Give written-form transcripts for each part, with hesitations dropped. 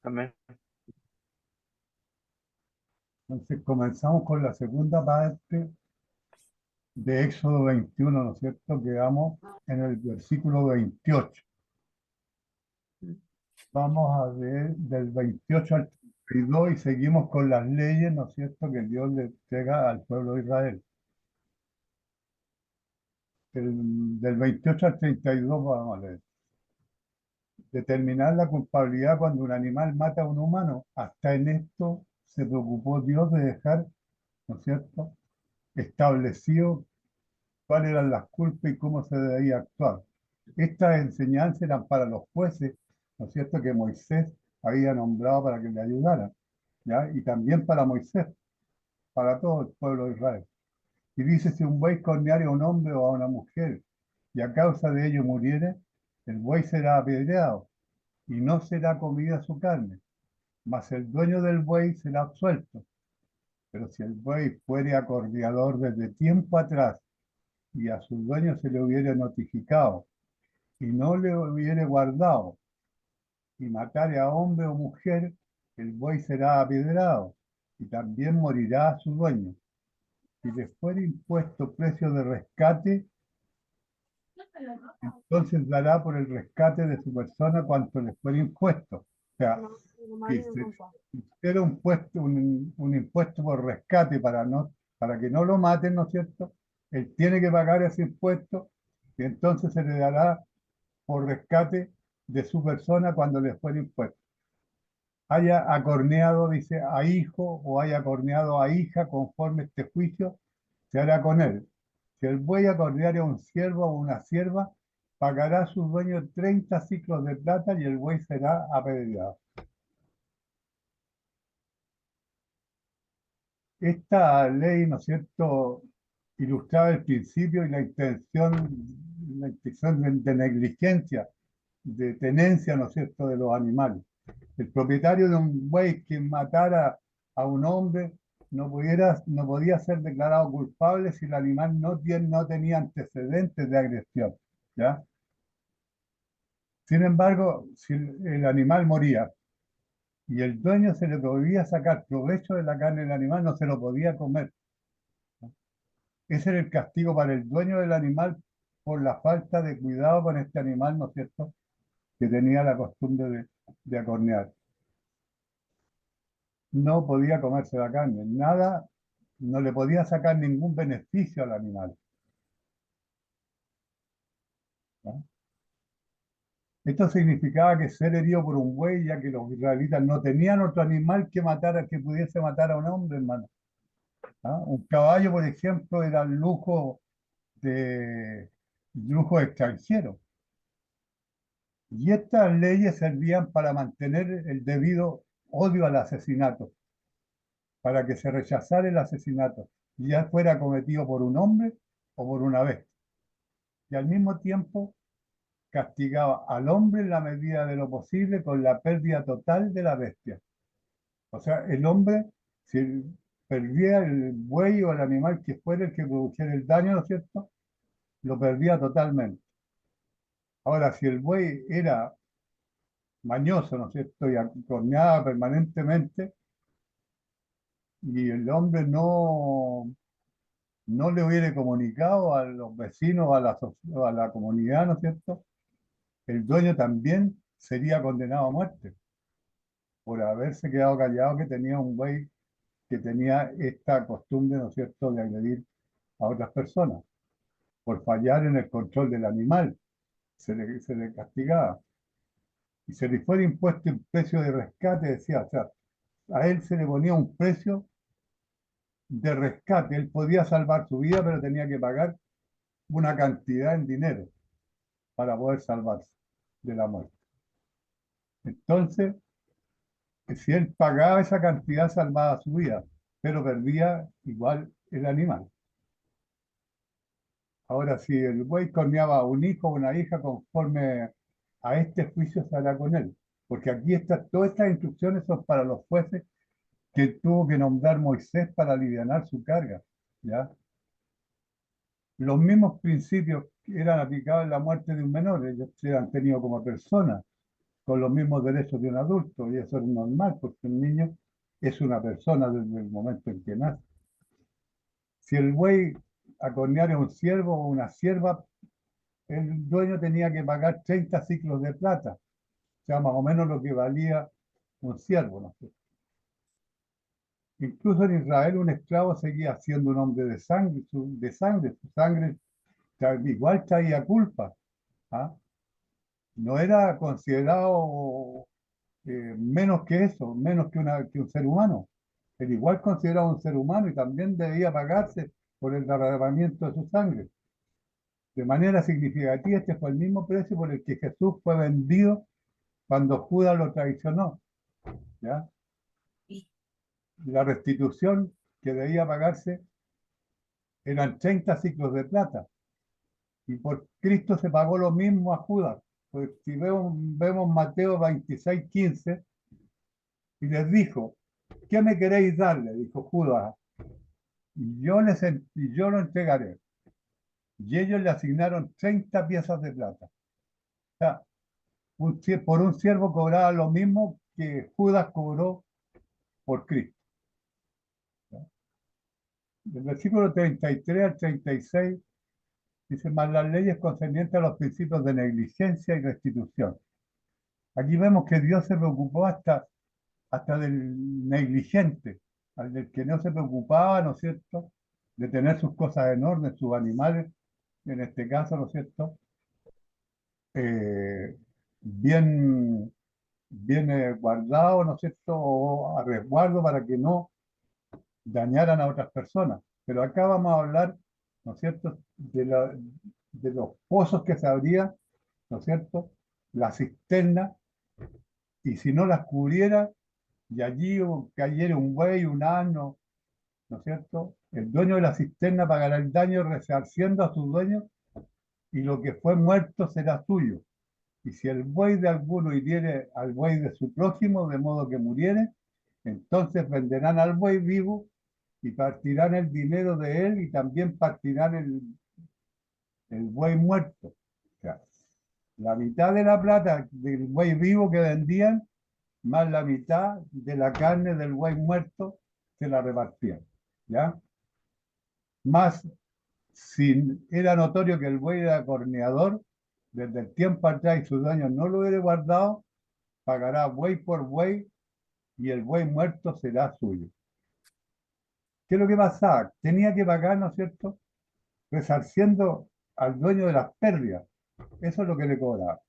Amén. Entonces comenzamos con la segunda parte de Éxodo 21, ¿no es cierto? Quedamos en el versículo 28. Vamos a ver del 28 al 32 y seguimos con las leyes, ¿no es cierto?, que Dios le entrega al pueblo de Israel. Del 28 al 32 vamos a leer. Determinar la culpabilidad cuando un animal mata a un humano. Hasta en esto se preocupó Dios de dejar, ¿no es cierto?, establecido cuáles eran las culpas y cómo se debía actuar. Estas enseñanzas eran para los jueces, ¿no es cierto?, que Moisés había nombrado para que le ayudaran, ¿ya? Y también para Moisés, para todo el pueblo de Israel. Y dice, si un buey corneare a un hombre o a una mujer, y a causa de ello muriere, el buey será apedreado, y no será comida su carne, mas el dueño del buey será absuelto. Pero si el buey fuere acordeador desde tiempo atrás, y a su dueño se le hubiere notificado, y no le hubiere guardado, y matare a hombre o mujer, el buey será apedrado, y también morirá su dueño. Si le fuere impuesto precio de rescate, entonces dará por el rescate de su persona cuanto le fuere impuesto. O sea, si se hiciera un impuesto por rescate para que no lo maten, ¿no es cierto? Él tiene que pagar ese impuesto y entonces se le dará por rescate de su persona cuando le fuere impuesto. Haya acorneado, dice, a hijo o haya acorneado a hija conforme este juicio, se hará con él. Si el buey acorneare a un siervo o una sierva, pagará a su dueño 30 ciclos de plata y el buey será apedreado. Esta ley, ¿no es cierto?, ilustraba el principio y la intención de negligencia, de tenencia, ¿no es cierto?, de los animales. El propietario de un buey que matara a un hombre no podía ser declarado culpable si el animal no tenía antecedentes de agresión, ¿ya? Sin embargo, si el animal moría y el dueño se le podía sacar provecho de la carne del animal, no se lo podía comer. Ese era el castigo para el dueño del animal por la falta de cuidado con este animal, ¿no es cierto?, que tenía la costumbre de acornear. No podía comerse la carne, nada, no le podía sacar ningún beneficio al animal, ¿no? Esto significaba que ser herido por un buey, ya que los israelitas no tenían otro animal que pudiese matar a un hombre, hermano, ¿ah? Un caballo, por ejemplo, era de lujo extranjero. Y estas leyes servían para mantener el debido odio al asesinato, para que se rechazara el asesinato, ya fuera cometido por un hombre o por una bestia. Y al mismo tiempo castigaba al hombre en la medida de lo posible con la pérdida total de la bestia. O sea, el hombre, si perdía el buey o el animal que fuera el que produjera el daño, ¿no es cierto?, lo perdía totalmente. Ahora, si el buey era mañoso, ¿no es cierto?, y acorneaba permanentemente, y el hombre no le hubiera comunicado a los vecinos, a la comunidad, ¿no es cierto?, el dueño también sería condenado a muerte por haberse quedado callado que tenía un buey que tenía esta costumbre, ¿no es cierto?, de agredir a otras personas. Por fallar en el control del animal, se le castigaba. Y se le fue impuesto el precio de rescate, decía, o sea, a él se le ponía un precio de rescate. Él podía salvar su vida, pero tenía que pagar una cantidad en dinero para poder salvarse de la muerte. Entonces, si él pagaba esa cantidad, salvaba su vida, pero perdía igual el animal. Ahora, si el buey corneaba a un hijo o una hija, conforme a este juicio se hará con él. Porque aquí todas estas instrucciones son para los jueces que tuvo que nombrar Moisés para alivianar su carga, ¿ya? Los mismos principios que eran aplicados en la muerte de un menor, ellos eran tenidos como personas, con los mismos derechos de un adulto, y eso es normal, porque un niño es una persona desde el momento en que nace. Si el buey acorneara un ciervo o una cierva, el dueño tenía que pagar 30 ciclos de plata, o sea, más o menos lo que valía un ciervo, ¿no? Incluso en Israel un esclavo seguía siendo un hombre de sangre, su sangre igual traía culpa, ¿ah? No era considerado menos que eso, menos que un ser humano. Era igual considerado un ser humano y también debía pagarse por el derramamiento de su sangre. De manera significativa, este fue el mismo precio por el que Jesús fue vendido cuando Judas lo traicionó, ¿ya? La restitución que debía pagarse eran 30 ciclos de plata. Y por Cristo se pagó lo mismo a Judas. Pues si vemos Mateo 26:15, y les dijo, ¿qué me queréis dar? Le dijo Judas, y yo lo entregaré. Y ellos le asignaron 30 piezas de plata. O sea, por un siervo cobraba lo mismo que Judas cobró por Cristo. Del versículo 33 al 36 dice, más las leyes concernientes a los principios de negligencia y restitución. Aquí vemos que Dios se preocupó hasta del negligente, al del que no se preocupaba, ¿no es cierto?, de tener sus cosas en orden, sus animales, en este caso, ¿no es cierto?, eh, bien, bien guardado, ¿no es cierto?, o a resguardo para que no dañaran a otras personas. Pero acá vamos a hablar, ¿no es cierto?, de los pozos que se abrían, ¿no es cierto?, la cisterna, y si no las cubriera, y allí cayera un buey, un asno, ¿no es cierto? El dueño de la cisterna pagará el daño resarciendo a su dueño, y lo que fue muerto será suyo. Y si el buey de alguno hiriere al buey de su prójimo, de modo que muriere, entonces venderán al buey vivo y partirán el dinero de él y también partirán el buey muerto. O sea, la mitad de la plata del buey vivo que vendían, más la mitad de la carne del buey muerto, se la repartían. ¿Ya? Más, si era notorio que el buey era corneador, desde el tiempo atrás y su dueño no lo hubiera guardado, pagará buey por buey y el buey muerto será suyo. ¿Qué es lo que pasaba? Tenía que pagar, ¿no es cierto?, resarciendo al dueño de las pérdidas. Eso es lo que le cobraba.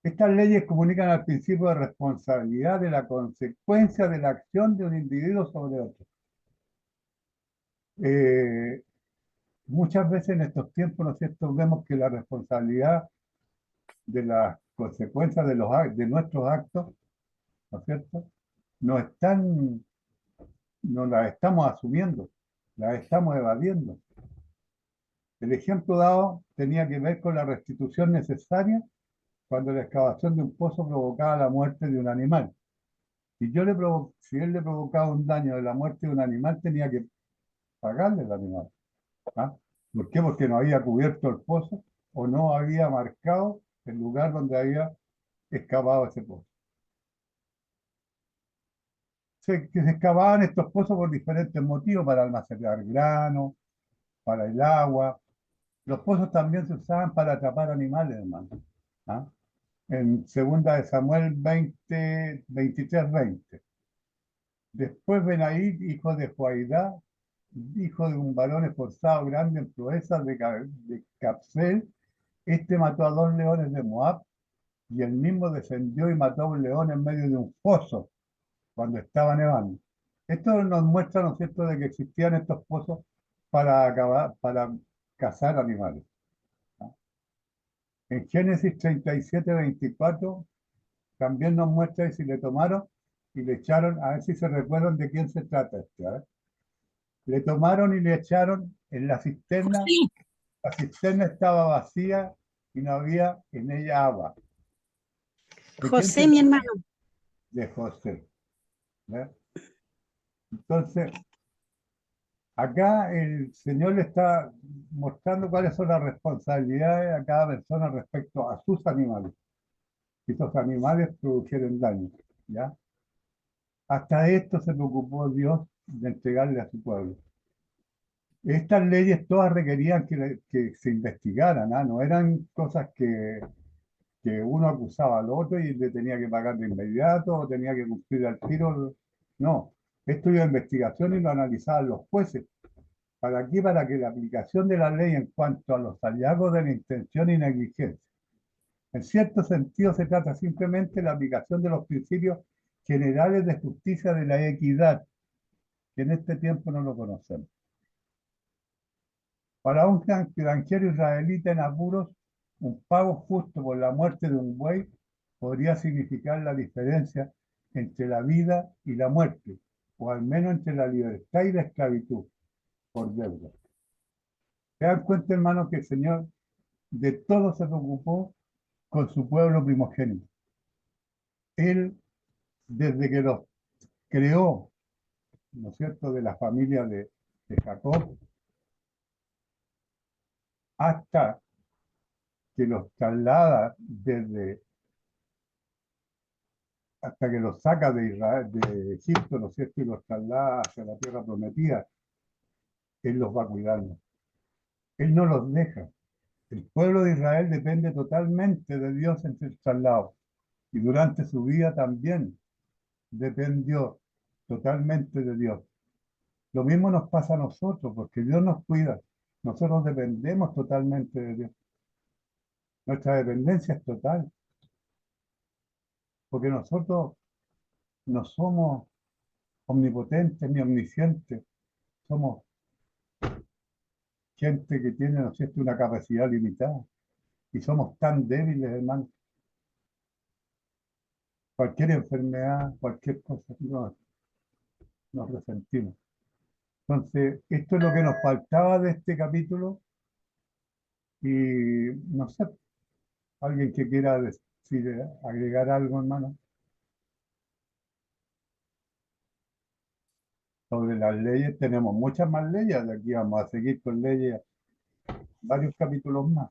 Estas leyes comunican al principio de responsabilidad de la consecuencia de la acción de un individuo sobre otro. Eh, Muchas veces en estos tiempos, ¿no es cierto?, vemos que la responsabilidad de las consecuencias de nuestros actos, ¿no es cierto?, no están, no las estamos asumiendo, las estamos evadiendo. El ejemplo dado tenía que ver con la restitución necesaria cuando la excavación de un pozo provocaba la muerte de un animal. Si él le provocaba un daño de la muerte de un animal, tenía que pagarle al animal. ¿Ah? ¿Por qué? Porque no había cubierto el pozo o no había marcado el lugar donde había excavado ese pozo. Que se excavaban estos pozos por diferentes motivos, para almacenar grano, para el agua. Los pozos también se usaban para atrapar animales, hermano. ¿Ah? En segunda de Samuel 23:20. Después Benaí, hijo de Joaidá, hijo de un varón esforzado grande en proezas de Capsel, este mató a 2 leones de Moab, y él mismo descendió y mató a un león en medio de un foso cuando estaba nevando. Esto nos muestra, ¿no es cierto?, de que existían estos pozos para cazar animales. En Génesis 37:24 también nos muestra si le tomaron y le echaron, a ver si se recuerdan de quién se trata este. A ver. Le tomaron y le echaron en la cisterna estaba vacía y no había en ella agua. ¿De quién José, se mi trata? hermano. De José. ¿Ve? Entonces, acá el Señor le está mostrando cuáles son las responsabilidades a cada persona respecto a sus animales. que esos animales produjeran daño, ¿ya? Hasta esto se preocupó Dios de entregarle a su pueblo. Estas leyes todas requerían que se investigaran, ¿ah? No eran cosas que uno acusaba al otro y le tenía que pagar de inmediato o tenía que cumplir al tiro. No, esto iba a investigación y lo analizaban los jueces. ¿Para qué? Para que la aplicación de la ley en cuanto a los hallazgos de la intención y negligencia. En cierto sentido se trata simplemente de la aplicación de los principios generales de justicia de la equidad, que en este tiempo no lo conocemos. Para un granjero israelita en apuros, un pago justo por la muerte de un buey podría significar la diferencia entre la vida y la muerte, o al menos entre la libertad y la esclavitud por deuda. ¿Se dan cuenta, hermanos, que el Señor de todo se preocupó con su pueblo primogénito? Él, desde que los creó, ¿no es cierto?, de la familia de Jacob, hasta que los traslada desde, hasta que los saca de Israel, de Egipto, ¿no es cierto?, y los traslada hacia la tierra prometida, Él los va cuidando. Él no los deja. El pueblo de Israel depende totalmente de Dios en el traslado. Y durante su vida también dependió totalmente de Dios. Lo mismo nos pasa a nosotros, porque Dios nos cuida. Nosotros dependemos totalmente de Dios. Nuestra dependencia es total, porque nosotros no somos omnipotentes ni omniscientes. Somos gente que tiene, ¿no es cierto?, una capacidad limitada. Y somos tan débiles, hermano. Cualquier enfermedad, cualquier cosa, nos resentimos. Entonces, esto es lo que nos faltaba de este capítulo. Y no sé, alguien que quiera decir, agregar algo, hermano, sobre las leyes. Tenemos muchas más leyes. De aquí vamos a seguir con leyes, varios capítulos más.